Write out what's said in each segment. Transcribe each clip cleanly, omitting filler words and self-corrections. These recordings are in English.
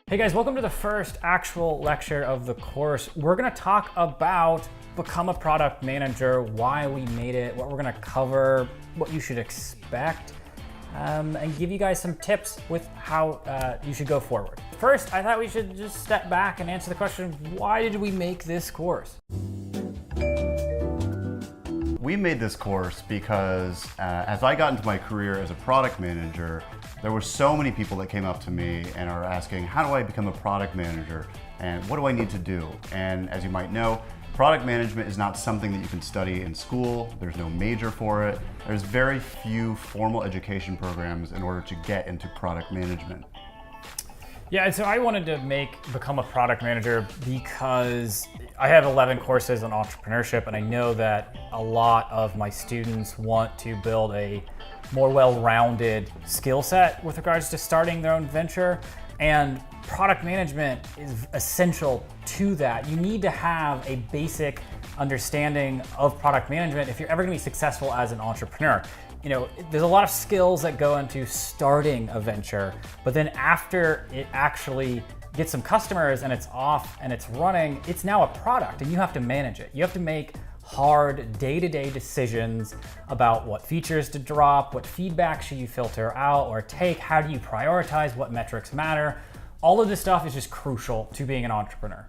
Hey guys, welcome to the first actual lecture of the course. We're gonna talk about become a product manager, why we made it, what we're gonna cover, what you should expect, and give you guys some tips with how you should go forward. First, I thought we should just step back and answer the question, why did we make this course? We made this course because as I got into my career as a product manager, there were so many people that came up to me and are asking, how do I become a product manager? And what do I need to do? And as you might know, product management is not something that you can study in school. There's no major for it. There's very few formal education programs in order to get into product management. Yeah, and so I wanted to become a product manager because I have 11 courses on entrepreneurship, and I know that a lot of my students want to build a more well-rounded skill set with regards to starting their own venture, and product management is essential to that. You need to have a basic understanding of product management if you're ever going to be successful as an entrepreneur. You know, there's a lot of skills that go into starting a venture, but then after it actually gets some customers and it's off and it's running, it's now a product and you have to manage it. You have to make hard day-to-day decisions about what features to drop, what feedback should you filter out or take, how do you prioritize, what metrics matter. All of this stuff is just crucial to being an entrepreneur.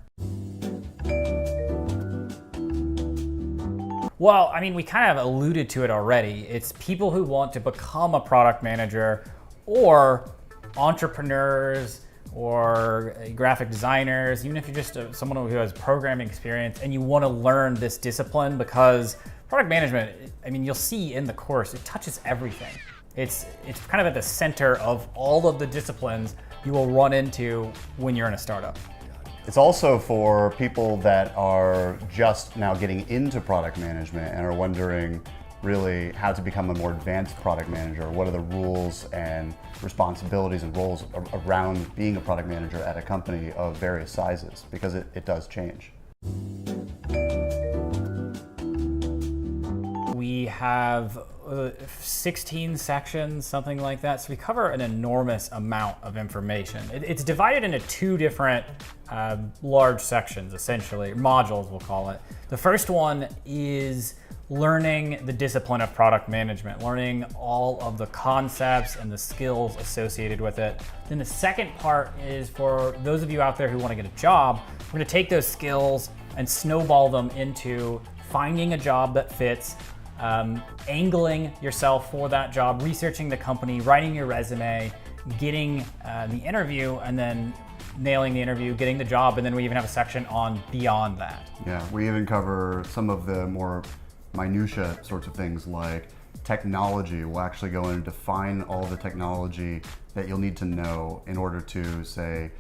Well, I mean, we kind of alluded to it already. It's people who want to become a product manager or entrepreneurs or graphic designers, even if you're just someone who has programming experience and you want to learn this discipline, because product management, I mean, you'll see in the course, it touches everything. It's kind of at the center of all of the disciplines you will run into when you're in a startup. It's also for people that are just now getting into product management and are wondering really how to become a more advanced product manager. What are the rules and responsibilities and roles around being a product manager at a company of various sizes, because it does change. We have 16 sections, something like that. So we cover an enormous amount of information. It's divided into two different large sections, essentially, modules we'll call it. The first one is learning the discipline of product management, learning all of the concepts and the skills associated with it. Then the second part is for those of you out there who want to get a job, we're going to take those skills and snowball them into finding a job that fits, angling yourself for that job, researching the company, writing your resume, getting the interview, and then nailing the interview, getting the job, and then we even have a section on beyond that. Yeah, we even cover some of the more minutia sorts of things like technology. We'll actually go in and define all the technology that you'll need to know in order to, say,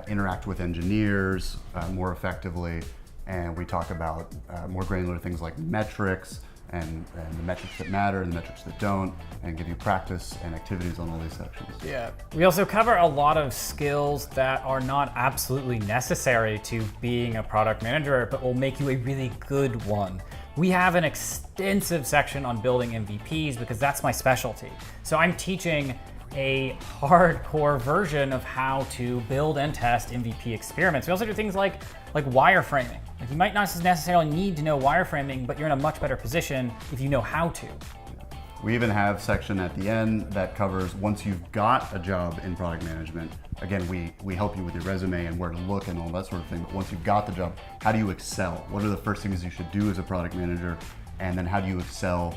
interact with engineers more effectively. And we talk about more granular things like metrics, and the metrics that matter and the metrics that don't, and give you practice and activities on all these sections. Yeah. We also cover a lot of skills that are not absolutely necessary to being a product manager, but will make you a really good one. We have an extensive section on building MVPs because that's my specialty. So I'm teaching a hardcore version of how to build and test MVP experiments. We also do things like wireframing. Like, you might not necessarily need to know wireframing, but you're in a much better position if you know how to. We even have a section at the end that covers once you've got a job in product management. Again, we help you with your resume and where to look and all that sort of thing. But once you've got the job, how do you excel? What are the first things you should do as a product manager? And then how do you excel?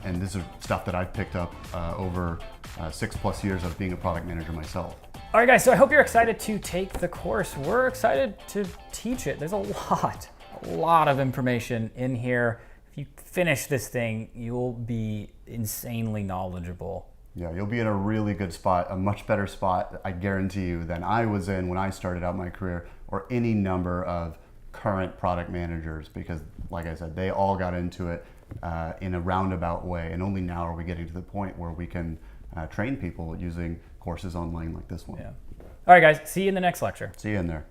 And this is stuff that I've picked up over 6+ years of being a product manager myself. All right, guys, so I hope you're excited to take the course. We're excited to teach it. There's a lot of information in here. If you finish this thing, you'll be insanely knowledgeable. Yeah, you'll be in a really good spot, a much better spot, I guarantee you, than I was in when I started out my career, or any number of current product managers, because like I said, they all got into it in a roundabout way, and only now are we getting to the point where we can train people using courses online like this one. Yeah. All right, guys, see you in the next lecture. See you in there.